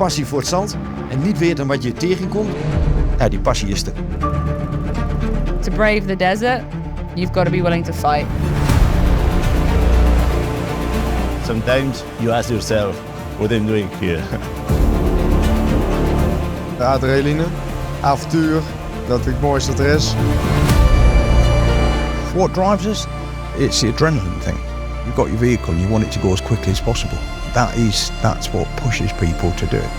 passie voor het zand en niet weten wat je tegenkomt, ja, die passie is er. To brave the desert, you've got to be willing to fight. Sometimes you ask yourself, what I'm doing here. De adrenaline, avontuur, dat is het mooiste dat er is. What drives us? It's the adrenaline thing. You've got your vehicle and you want it to go as quickly as possible. That's what pushes people to do it.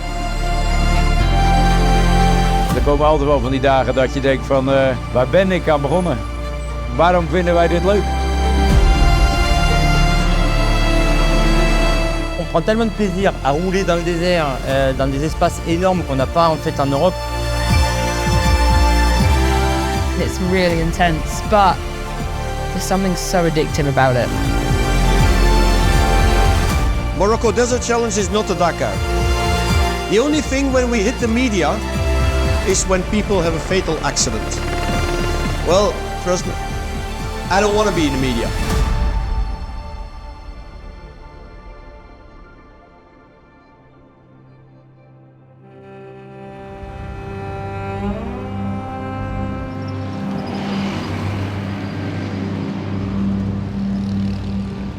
Er komen altijd wel van die dagen dat je denkt van, waar ben ik aan begonnen? Waarom vinden wij dit leuk? On prend tellement de plaisir à rouler dans le désert, dans des espaces énormes qu'on n'a pas en fait en Europe. It's really intense, but there's something so addictive about it. Morocco Desert Challenge is not the Dakar. The only thing when we hit the media is when people have a fatal accident. Well, trust me, I don't want to be in the media.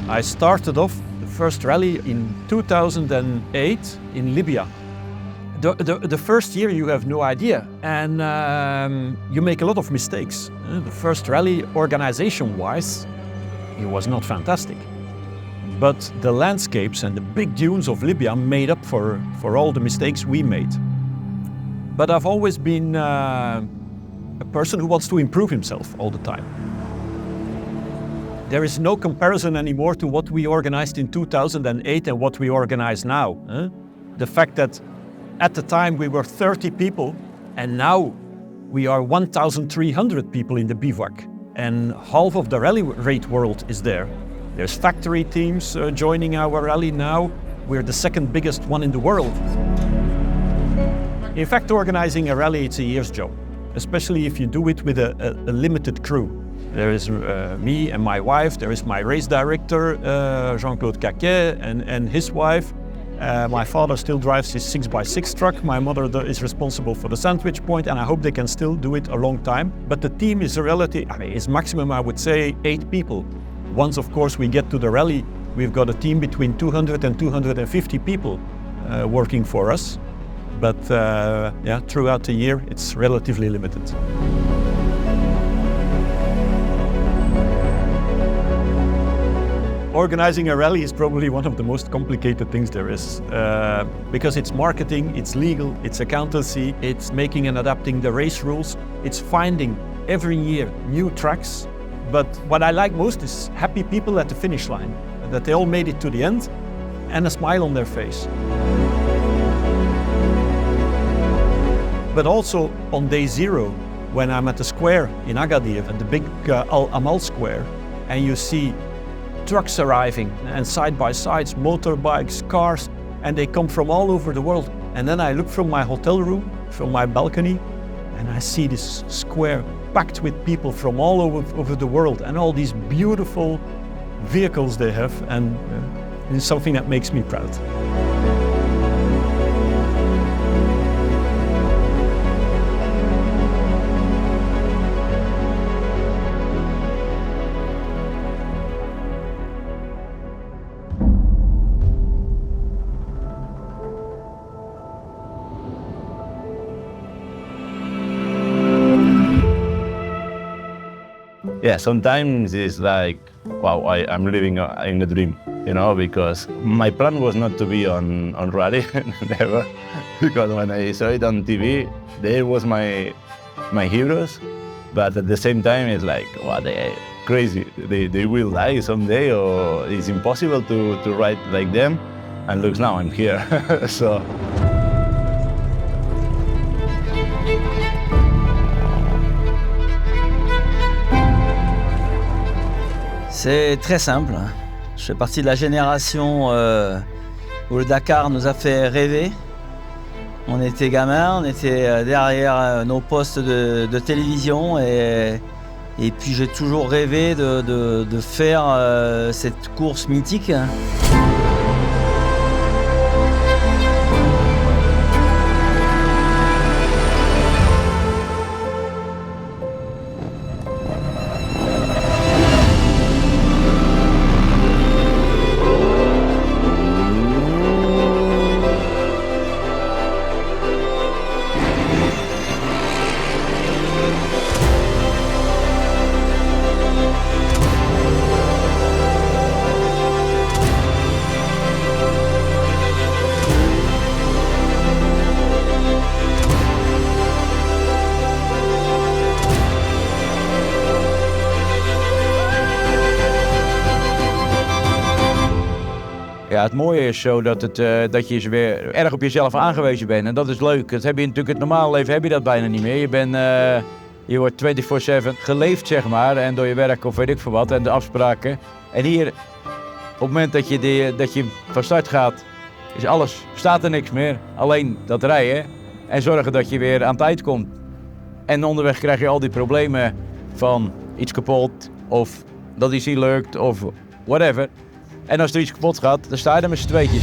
I started off the first rally in 2008 in Libya. The first year you have no idea and you make a lot of mistakes. The first rally organization-wise, it was not fantastic. But the landscapes and the big dunes of Libya made up for all the mistakes we made. But I've always been a person who wants to improve himself all the time. There is no comparison anymore to what we organized in 2008 and what we organize now. The fact that at the time we were 30 people and now we are 1,300 people in the bivouac and half of the rally raid world is there. There's factory teams joining our rally now. We're the second biggest one in the world. In fact, organizing a rally, it's a year's job, especially if you do it with a limited crew. There is me and my wife, there is my race director, Jean-Claude Caquet, and his wife. My father still drives his 6x6 truck, my mother is responsible for the sandwich point, and I hope they can still do it a long time. But the team is is maximum, I would say, 8 people. Once, of course, we get to the rally, we've got a team between 200 and 250 people working for us. But throughout the year, it's relatively limited. Organizing a rally is probably one of the most complicated things there is because it's marketing, it's legal, it's accountancy, it's making and adapting the race rules, it's finding every year new tracks. But what I like most is happy people at the finish line, that they all made it to the end and a smile on their face. But also on day 0, when I'm at the square in Agadir, at the big Al Amal square, and you see trucks arriving and side by sides, motorbikes, cars, and they come from all over the world. And then I look from my hotel room, from my balcony, and I see this square packed with people from all over the world and all these beautiful vehicles they have, and it's something that makes me proud. Yeah, sometimes it's like, wow, I'm living in a dream, you know, because my plan was not to be on rally, never, because when I saw it on TV, they was my heroes, but at the same time it's like, wow, they're crazy, they will die someday, or it's impossible to ride like them, and look, now I'm here, so. C'est très simple. Je fais partie de la génération où le Dakar nous a fait rêver. On était gamins, on était derrière nos postes de télévision et puis j'ai toujours rêvé de faire cette course mythique. Ja, het mooie is zo dat je weer erg op jezelf aangewezen bent. En dat is leuk. Dat heb je natuurlijk in het normale leven heb je dat bijna niet meer. Je wordt 24/7 geleefd, zeg maar. En door je werk of weet ik veel wat. En de afspraken. En hier, op het moment dat je van start gaat, is alles. Staat er niks meer. Alleen dat rijden. En zorgen dat je weer aan tijd komt. En onderweg krijg je al die problemen van iets kapot. Of dat iets niet lukt. Of whatever. En als er iets kapot gaat, dan sta je er met z'n tweetjes.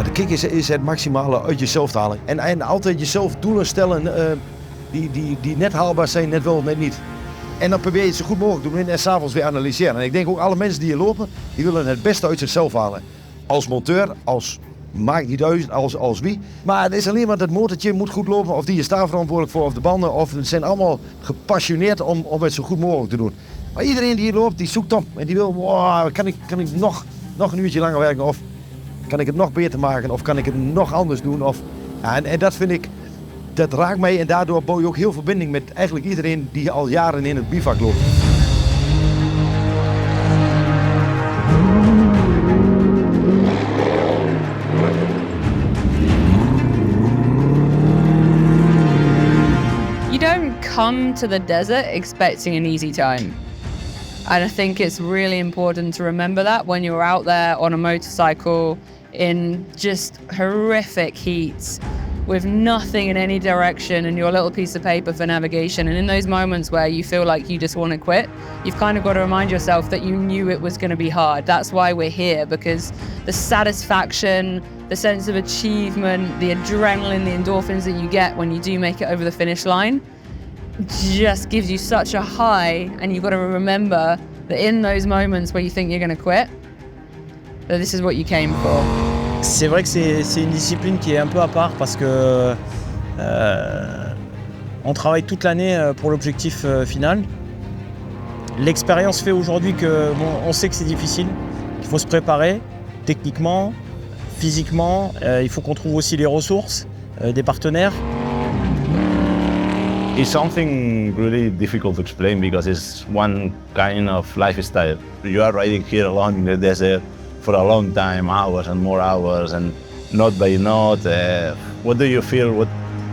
De kick is het maximale uit jezelf te halen. En altijd jezelf doelen stellen die net haalbaar zijn, net wel of net niet. En dan probeer je het zo goed mogelijk te doen en 's avonds weer analyseren. En ik denk ook alle mensen die hier lopen, die willen het beste uit zichzelf halen. Als monteur, maakt niet uit als wie. Maar het is alleen maar dat motortje moet goed lopen. Of die is daar verantwoordelijk voor, of de banden. Of het zijn allemaal gepassioneerd om het zo goed mogelijk te doen. Maar iedereen die hier loopt, die zoekt op. En die wil, kan ik nog een uurtje langer werken? Of kan ik het nog beter maken? Of kan ik het nog anders doen? En dat vind ik, dat raakt mij. En daardoor bouw je ook heel veel verbinding met eigenlijk iedereen die al jaren in het bivak loopt. Come to the desert expecting an easy time. And I think it's really important to remember that when you're out there on a motorcycle in just horrific heat with nothing in any direction and your little piece of paper for navigation. And in those moments where you feel like you just want to quit, you've kind of got to remind yourself that you knew it was going to be hard. That's why we're here, because the satisfaction, the sense of achievement, the adrenaline, the endorphins that you get when you do make it over the finish line just gives you such a high, and you've got to remember that in those moments where you think you're going to quit, that this is what you came for. C'est vrai que c'est une discipline qui est un peu à part parce que on travaille toute l'année pour l'objectif final. L'expérience fait aujourd'hui que on sait que c'est difficile, qu'il faut se préparer techniquement, physiquement. Il faut qu'on trouve aussi les ressources, des partenaires. It's something really difficult to explain because it's one kind of lifestyle. You are riding here alone in the desert for a long time, hours and more hours, and knot by knot. What do you feel? What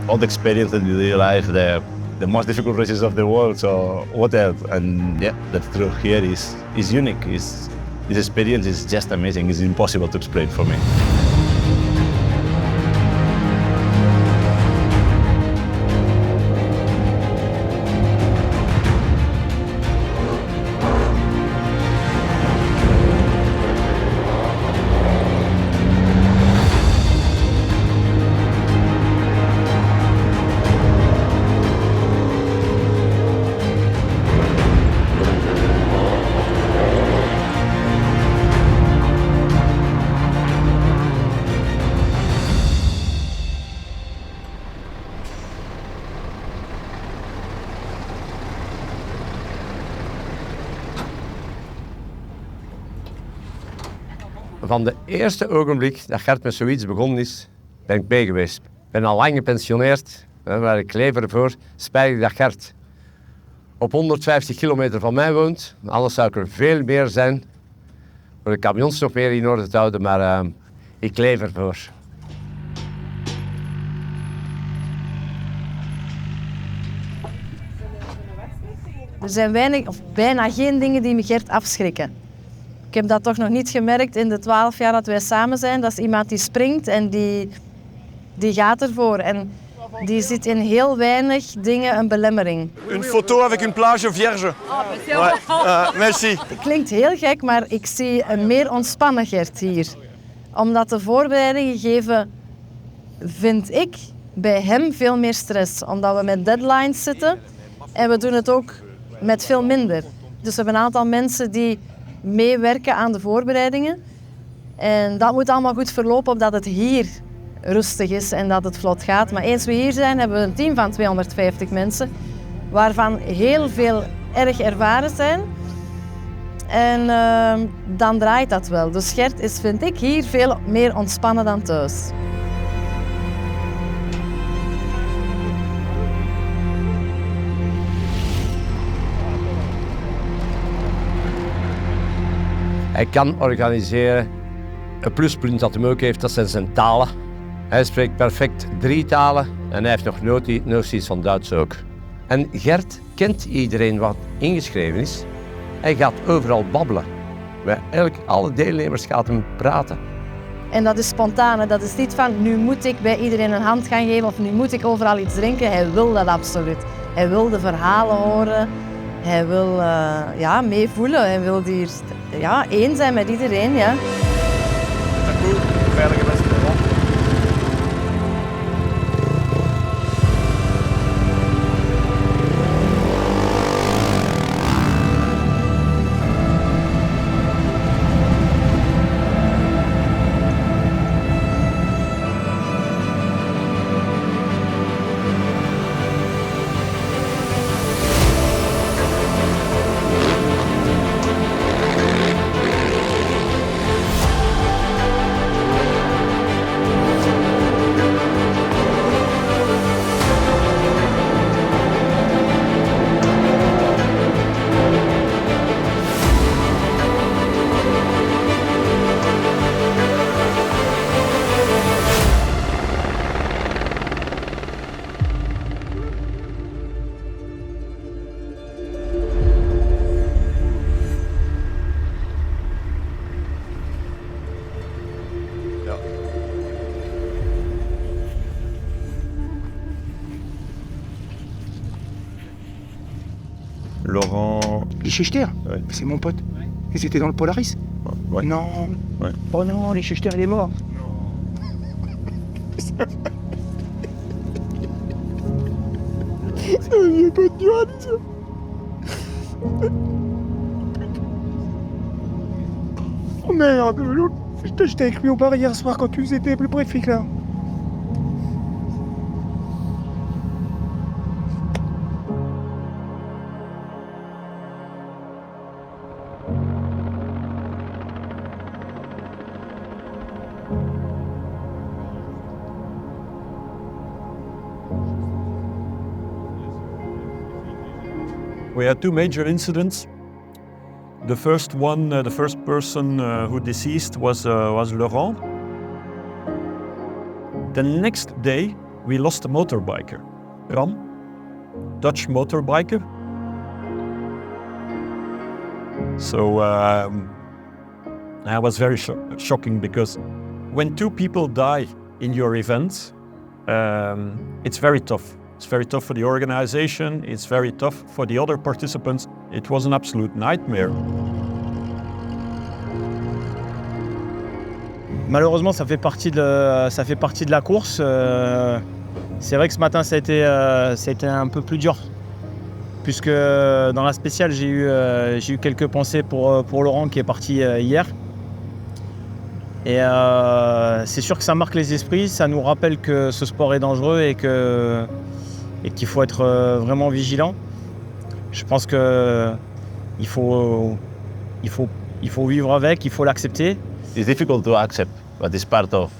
all the experience that you do in your life, the most difficult races of the world? So what else? And yeah, that's true. Here is unique. This experience is just amazing. It's impossible to explain for me. Van de eerste ogenblik dat Gert met zoiets begonnen is, ben ik mee geweest. Ik ben al lang gepensioneerd, waar ik leef ervoor. Spijtig dat Gert op 150 kilometer van mij woont. Anders zou ik er veel meer zijn. Voor de camions nog meer in orde te houden, maar ik leef ervoor. Er zijn weinig of bijna geen dingen die me Gert afschrikken. Ik heb dat toch nog niet gemerkt in de 12 jaar dat wij samen zijn. Dat is iemand die springt en die gaat ervoor. En die ziet in heel weinig dingen een belemmering. Een foto avec une plage vierge. Merci. Het klinkt heel gek, maar ik zie een meer ontspannen Gert hier. Omdat de voorbereidingen geven, vind ik, bij hem veel meer stress. Omdat we met deadlines zitten en we doen het ook met veel minder. Dus we hebben een aantal mensen die meewerken aan de voorbereidingen. En dat moet allemaal goed verlopen, opdat het hier rustig is en dat het vlot gaat. Maar eens we hier zijn, hebben we een team van 250 mensen, waarvan heel veel erg ervaren zijn. En dan draait dat wel. Dus Gert is, vind ik, hier veel meer ontspannen dan thuis. Hij kan organiseren. Een pluspunt dat hij ook heeft, dat zijn zijn talen. Hij spreekt perfect 3 talen en hij heeft nog nooit noties van Duits ook. En Gert kent iedereen wat ingeschreven is. Hij gaat overal babbelen. Eigenlijk alle deelnemers gaat hem praten. En dat is spontaan, dat is niet van nu moet ik bij iedereen een hand gaan geven of nu moet ik overal iets drinken. Hij wil dat absoluut. Hij wil de verhalen horen, hij wil meevoelen, hij wil hier één zijn met iedereen. Ja. Is dat goed? Veilige wedstrijd. Laurent... Les Schechter, Ouais. c'est mon pote. Ils étaient dans le Pol Tarres. Ouais. Non. Ouais. Oh non, les Schechter, il est mort. Ça vient pas de Duran, ça. Oh merde, l'autre. Putain, j'étais avec lui au bar hier soir quand tu étais plus près de Ficla. We had 2 major incidents. The first one, the first person who deceased was Laurent. The next day, we lost a motorbiker, Ram, Dutch motorbiker. So that was very shocking because when 2 people die in your event, it's very tough. It's very tough for the organization, it's very tough for the other participants. It was an absolute nightmare. Malheureusement, ça fait partie de la course. C'est vrai que ce matin, ça a été un peu plus dur. Puisque dans la spéciale, j'ai eu quelques pensées pour Laurent qui est parti hier. Et c'est sûr que ça marque les esprits, ça nous rappelle que ce sport est dangereux et qu'il faut être vraiment vigilant. Je pense qu'il faut vivre avec, il faut l'accepter. It's difficult to accept, but it's part of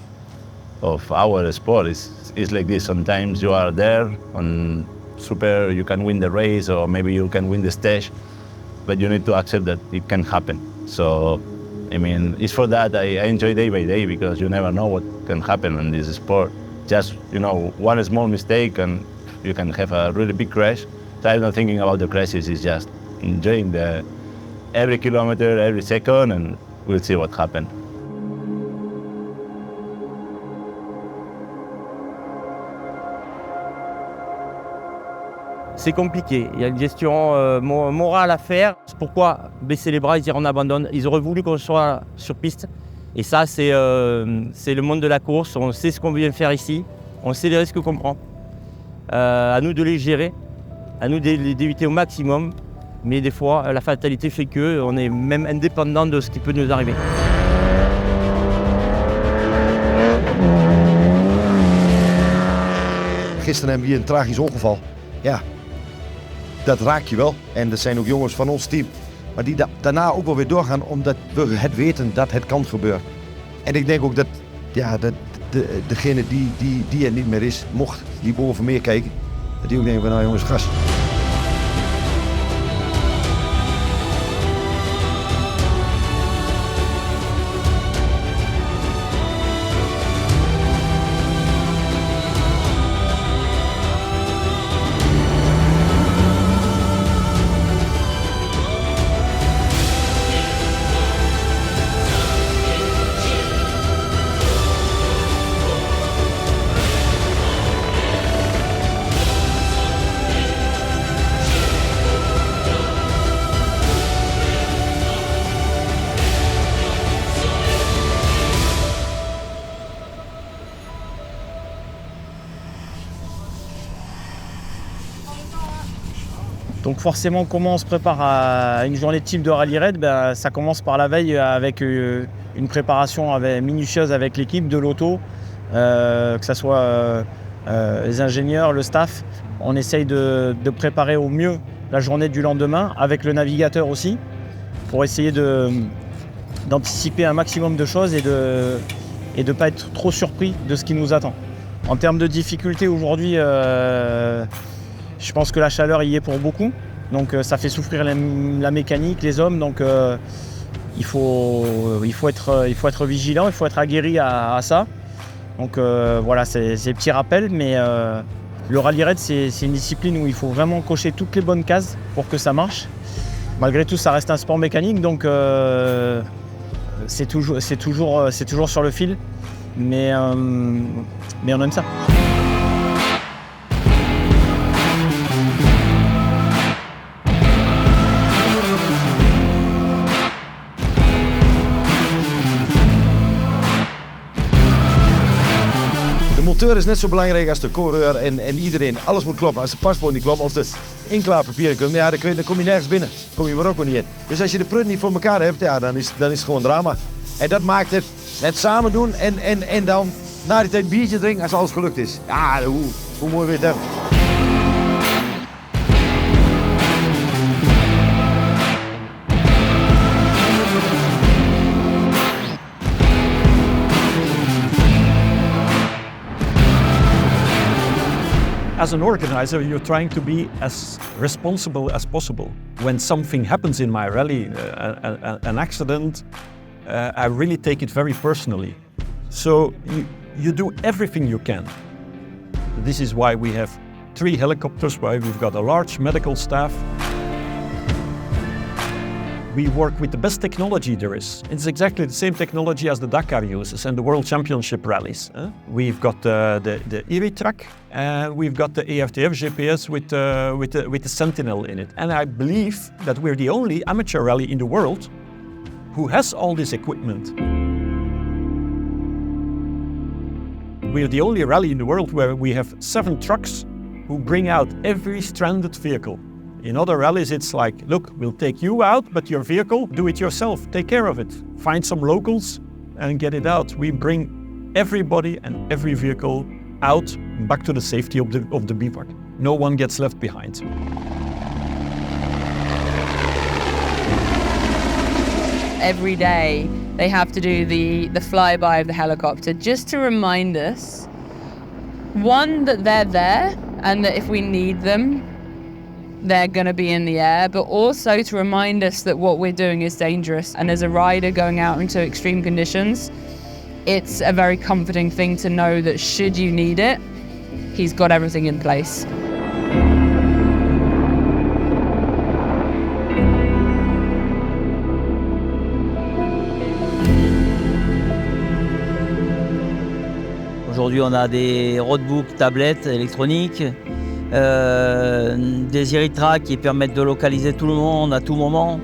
our sport. It's like this. Sometimes you are there on super, you can win the race or maybe you can win the stage, but you need to accept that it can happen. So, I mean, it's for that I enjoy day by day because you never know what can happen in this sport. Just, one small mistake and you can have a really big crash. So I'm not thinking about the crashes, it's just enjoying every kilometer, every second, and we'll see what happens. C'est compliqué, il y a une gestion morale à faire. Pourquoi baisser les bras et dire on abandonne? Ils auraient voulu qu'on soit sur piste. Et ça, c'est le monde de la course, on sait ce qu'on vient faire ici, on sait les risques qu'on prend. À nous de les gérer, à nous d'éviter au maximum. Mais des fois, la fatalité fait qu'on est même indépendant de ce qui peut nous arriver. Gisteren hebben we hier een tragisch ongeval. Ja, dat raak je wel. En dat zijn ook jongens van ons team. Maar die daarna ook wel weer doorgaan omdat we het weten dat het kan gebeuren. En ik denk ook dat degene die er niet meer is, mocht die boven meer kijken, dat die ook denken van nou jongens, gas. Donc forcément, comment on se prépare à une journée type de rallye raid? Ça commence par la veille avec une préparation minutieuse avec l'équipe de l'auto, que ce soit les ingénieurs, le staff. On essaye de préparer au mieux la journée du lendemain, avec le navigateur aussi, pour essayer d'anticiper un maximum de choses et de ne pas être trop surpris de ce qui nous attend. En termes de difficulté aujourd'hui, je pense que la chaleur y est pour beaucoup, donc ça fait souffrir la mécanique, les hommes, donc il faut être vigilant, il faut être aguerri à ça. Donc voilà, c'est des petits rappels, mais le rallye raid, c'est une discipline où il faut vraiment cocher toutes les bonnes cases pour que ça marche. Malgré tout, ça reste un sport mécanique, donc c'est toujours sur le fil, mais on aime ça. De monteur is net zo belangrijk als de coureur en iedereen. Alles moet kloppen. Als de paspoort niet klopt, als de inklaarpapieren komen, ja, dan kom je nergens binnen. Dan kom je Marokko niet in. Dus als je de prut niet voor elkaar hebt, ja, dan is het gewoon drama. En dat maakt het samen doen en dan na die tijd biertje drinken als alles gelukt is. Ja, hoe mooi weet dat? As an organizer, you're trying to be as responsible as possible. When something happens in my rally, an accident, I really take it very personally. So you do everything you can. This is why we have 3 helicopters, why we've got a large medical staff. We work with the best technology there is. It's exactly the same technology as the Dakar uses and the World Championship rallies. We've got the Iri-Track and we've got the AFTF GPS with the Sentinel in it. And I believe that we're the only amateur rally in the world who has all this equipment. We're the only rally in the world where we have 7 trucks who bring out every stranded vehicle. In other rallies, it's like, look, we'll take you out, but your vehicle, do it yourself, take care of it. Find some locals and get it out. We bring everybody and every vehicle out, back to the safety of the bivouac. No one gets left behind. Every day, they have to do the flyby of the helicopter just to remind us, one, that they're there and that if we need them, they're going to be in the air, but also to remind us that what we're doing is dangerous. And as a rider going out into extreme conditions, it's a very comforting thing to know that should you need it, he's got everything in place. Aujourd'hui, on a des roadbooks, tablettes électroniques, des Iri-Track qui permettent de localiser tout le monde à tout moment,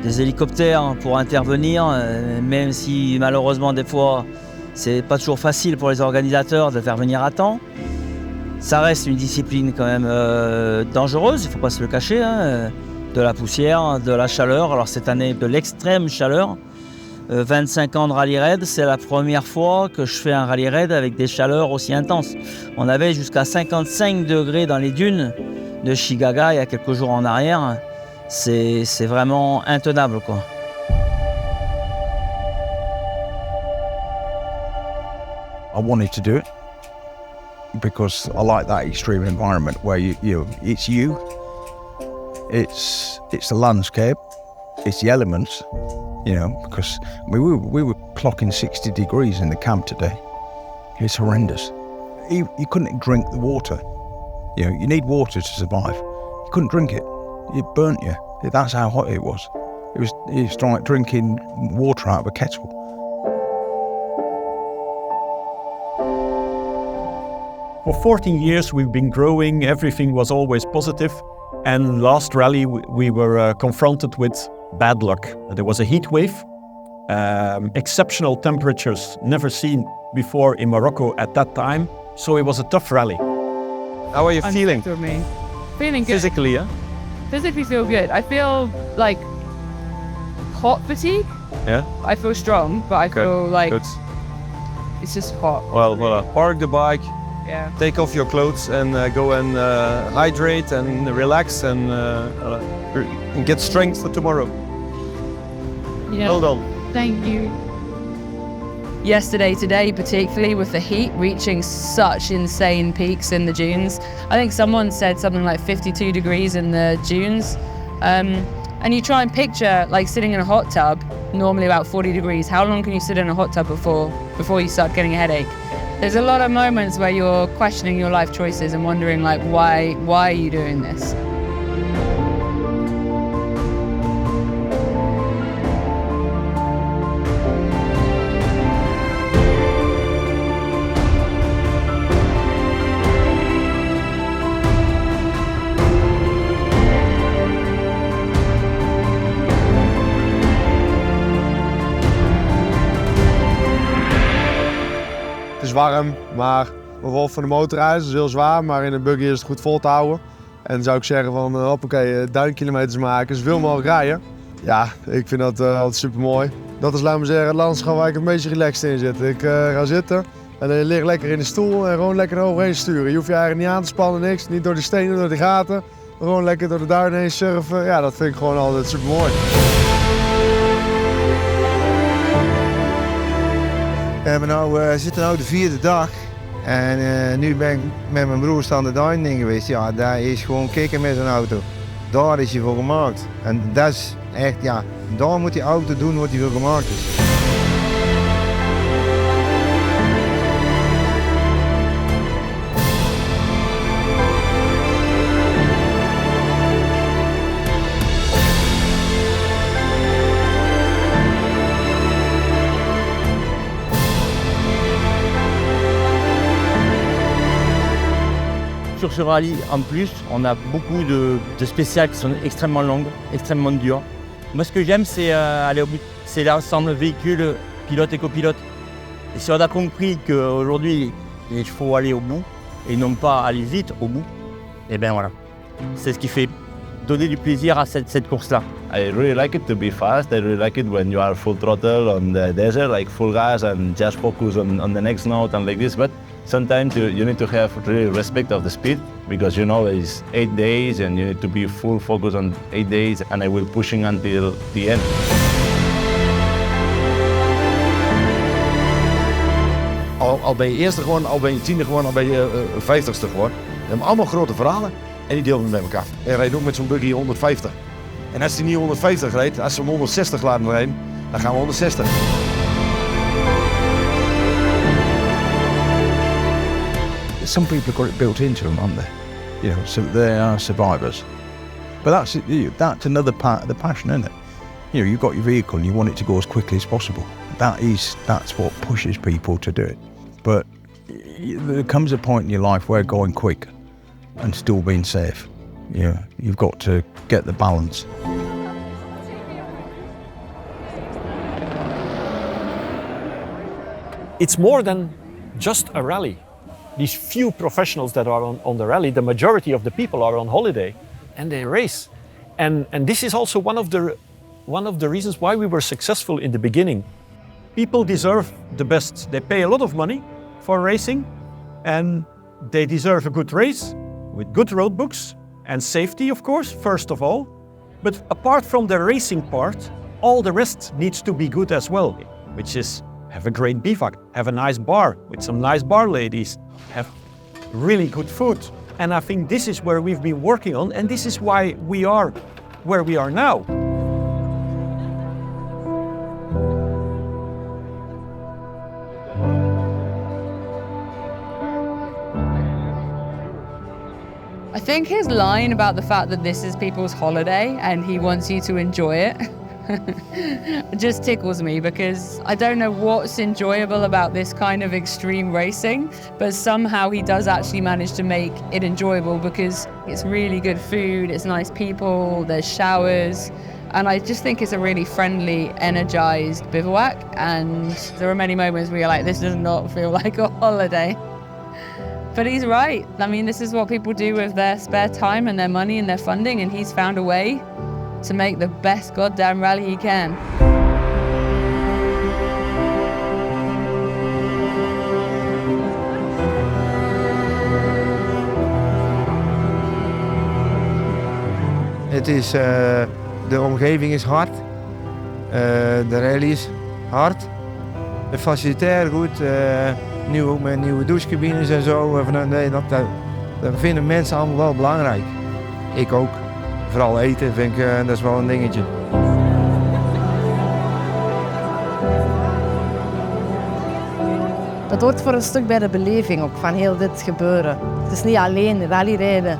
des hélicoptères pour intervenir, même si malheureusement des fois c'est pas toujours facile pour les organisateurs de faire venir à temps. Ça reste une discipline quand même dangereuse, il ne faut pas se le cacher, hein, de la poussière, de la chaleur. Alors cette année de l'extrême chaleur, 25 ans de rallye raid, c'est la première fois que je fais un rallye raid avec des chaleurs aussi intenses. On avait jusqu'à 55 degrés dans les dunes de Chigaga il y a quelques jours en arrière. C'est vraiment intenable, quoi. I wanted to do it because I like that extreme environment where it's the landscape, it's the elements. Because we were clocking 60 degrees in the camp today. It's horrendous. You couldn't drink the water. You need water to survive. You couldn't drink it. It burnt you. That's how hot it was. It's like drinking water out of a kettle. For 14 years we've been growing, everything was always positive. And last rally we were confronted with bad luck. There was a heat wave, exceptional temperatures never seen before in Morocco at that time. So it was a tough rally. How are you feeling? Feeling good. Physically, yeah? physically feel good. I feel like hot fatigue. Yeah? I feel strong, but I feel like Good. it's just hot. Well, park the bike, Yeah. take off your clothes and go and hydrate and relax and get strength for tomorrow. Yeah. Well done. Thank you. Yesterday, today, particularly with the heat reaching such insane peaks in the dunes. I think someone said something like 52 degrees in the dunes. And you try and picture like sitting in a hot tub, normally about 40 degrees. How long can you sit in a hot tub before you start getting a headache? There's a lot of moments where you're questioning your life choices and wondering like, why are you doing this? Het is warm, maar bijvoorbeeld van de motorreis is heel zwaar, maar in een buggy is het goed vol te houden. En dan zou ik zeggen van hoppakee, duinkilometers maken, zoveel mogelijk rijden. Ja, ik vind dat altijd super mooi. Dat is, laten we zeggen, het landschap waar ik een beetje relaxed in zit. Ik ga zitten en dan lig lekker in de stoel en gewoon lekker overheen sturen. Je hoeft je eigenlijk niet aan te spannen, niks. Niet door de stenen, door de gaten. Gewoon lekker door de duinen heen surfen. Ja, dat vind ik gewoon altijd super mooi. We zitten nu de 4e dag en nu ben ik met mijn broer aan de duinen in geweest. Ja, daar is gewoon kicken met zijn auto. Daar is hij voor gemaakt. En dat is echt, ja, daar moet die auto doen wat hij voor gemaakt is. Sur ce rallye, en plus, on a beaucoup de spéciales qui sont extrêmement longues, extrêmement dures. Moi, ce que j'aime, c'est aller au bout. C'est l'ensemble véhicule, pilote et copilote. Et si on a compris qu'aujourd'hui, il faut aller au bout et non pas aller vite au bout, et bien voilà. C'est ce qui fait donner du plaisir à cette course-là. I really like it to be fast. I really like it when you are full throttle on the desert, like full gas and just focus on the next note and like this. But sometimes you need to have really respect of the speed because you know it's 8 days and you need to be full focus on 8 days and I will pushing until the end. Al ben je eerste geworden, al ben je 10e geworden, al ben je 50ste geworden. We hebben allemaal grote verhalen en die delen we met elkaar. Hij rijdt ook met zo'n buggy 150. En als hij niet 150 rijdt, als ze hem 160 laten rijden, dan gaan we 160. Some people have got it built into them, aren't they? You know, so they are survivors. But that's another part of the passion, isn't it? You know, you've got your vehicle and you want it to go as quickly as possible. That's what pushes people to do it. But there comes a point in your life where going quick and still being safe. Yeah, you've got to get the balance. It's more than just a rally. These few professionals that are on the rally, the majority of the people are on holiday and they race. And this is also one of the reasons why we were successful in the beginning. People deserve the best. They pay a lot of money for racing and they deserve a good race with good road books and safety, of course, first of all. But apart from the racing part, all the rest needs to be good as well, which is have a great bivouac, have a nice bar with some nice bar ladies, have really good food. And I think this is where we've been working on, and this is why we are where we are now. I think his line about the fact that this is people's holiday and he wants you to enjoy it just tickles me because I don't know what's enjoyable about this kind of extreme racing, but somehow he does actually manage to make it enjoyable because it's really good food, it's nice people, there's showers, and I just think it's a really friendly, energized bivouac, and there are many moments where you're like, this does not feel like a holiday. But he's right. I mean, this is what people do with their spare time and their money and their funding, and he's found a way to make the best goddamn rally he can. Het is, de omgeving is hard, de rally is hard, de facilitair goed, nu ook met nieuwe douchecabines en zo. Dat vinden mensen allemaal wel belangrijk. Ik ook. Vooral eten vind ik, dat is wel een dingetje. Dat hoort voor een stuk bij de beleving ook van heel dit gebeuren. Het is niet alleen rallyrijden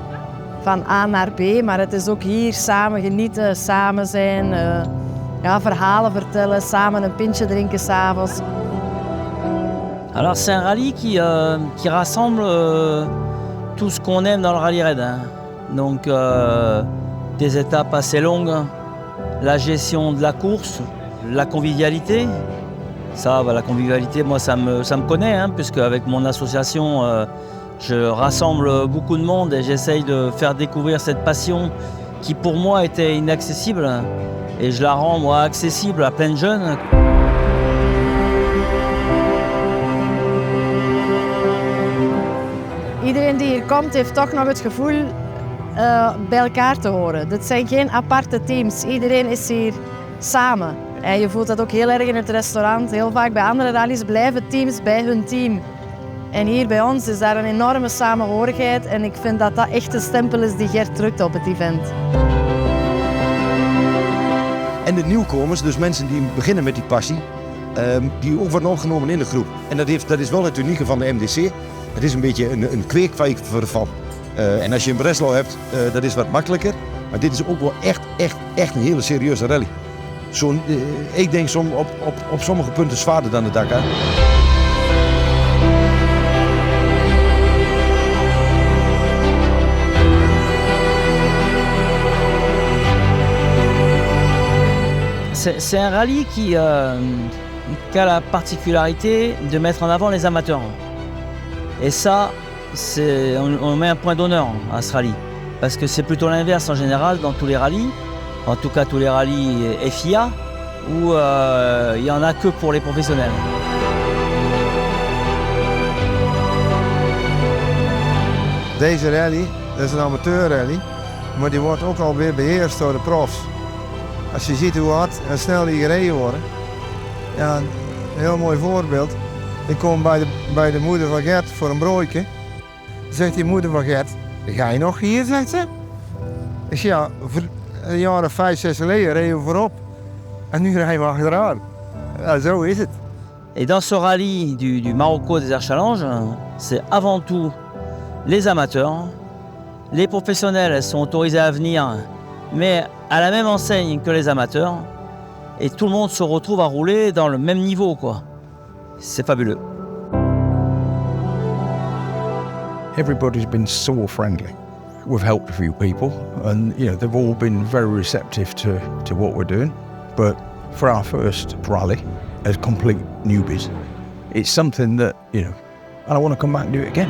van A naar B, maar het is ook hier samen genieten, samen zijn, verhalen vertellen, samen een pintje drinken 's avonds. Alors c'est un rallye qui rassemble tout ce qu'on aime dans le rallye raid. Hein. Donc des étapes assez longues, la gestion de la course, la convivialité. Ça, la convivialité, moi ça me connaît, hein, puisque avec mon association, je rassemble beaucoup de monde et j'essaye de faire découvrir cette passion qui pour moi était inaccessible. Et je la rends moi accessible à plein de jeunes. Iedereen die hier komt heeft toch nog het gevoel bij elkaar te horen. Dit zijn geen aparte teams, iedereen is hier samen. En je voelt dat ook heel erg in het restaurant. Heel vaak bij andere rallies blijven teams bij hun team. En hier bij ons is daar een enorme samenhorigheid en ik vind dat dat echt de stempel is die Gert drukt op het event. En de nieuwkomers, dus mensen die beginnen met die passie, die ook worden opgenomen in de groep. En dat is wel het unieke van de MDC. Het is een beetje een kweekvijver van. En als je een Breslau hebt, dat is wat makkelijker. Maar dit is ook wel echt een hele serieuze rally. Ik denk op sommige punten zwaarder dan de Dakar. C'est un rallye qui a la particularité de mettre en avant les amateurs. Et ça, on met un point d'honneur à ce rallye. Parce que c'est plutôt l'inverse en général dans tous les rallyes. En tout cas tous les rallyes FIA, où il n'y en a que pour les professionnels. Deze rally, dat is een amateurrally, maar die wordt ook alweer beheerst door de profs. Als je ziet hoe hard en snel die gereden worden, ja, een heel mooi voorbeeld. Ik kom bij de moeder van Gert voor een broodje. Dan zegt die moeder van Gert, ga je nog hier, zegt ze. Ik zeg, ja, een jaar of 5, 6 geleden reden we voorop. En nu rijden we achteraan. Ja, zo is het. Et dans ce rallye du Morocco Desert Challenge, c'est avant tout les amateurs. Les professionnels sont autorisés à venir, mais à la même enseigne que les amateurs. Et tout le monde se retrouve à rouler dans le même niveau, quoi. C'est fabuleux. Everybody's been so friendly. We've helped a few people, and they've all been very receptive to what we're doing. But for our first rally, as complete newbies, it's something that and I want to come back and do it again.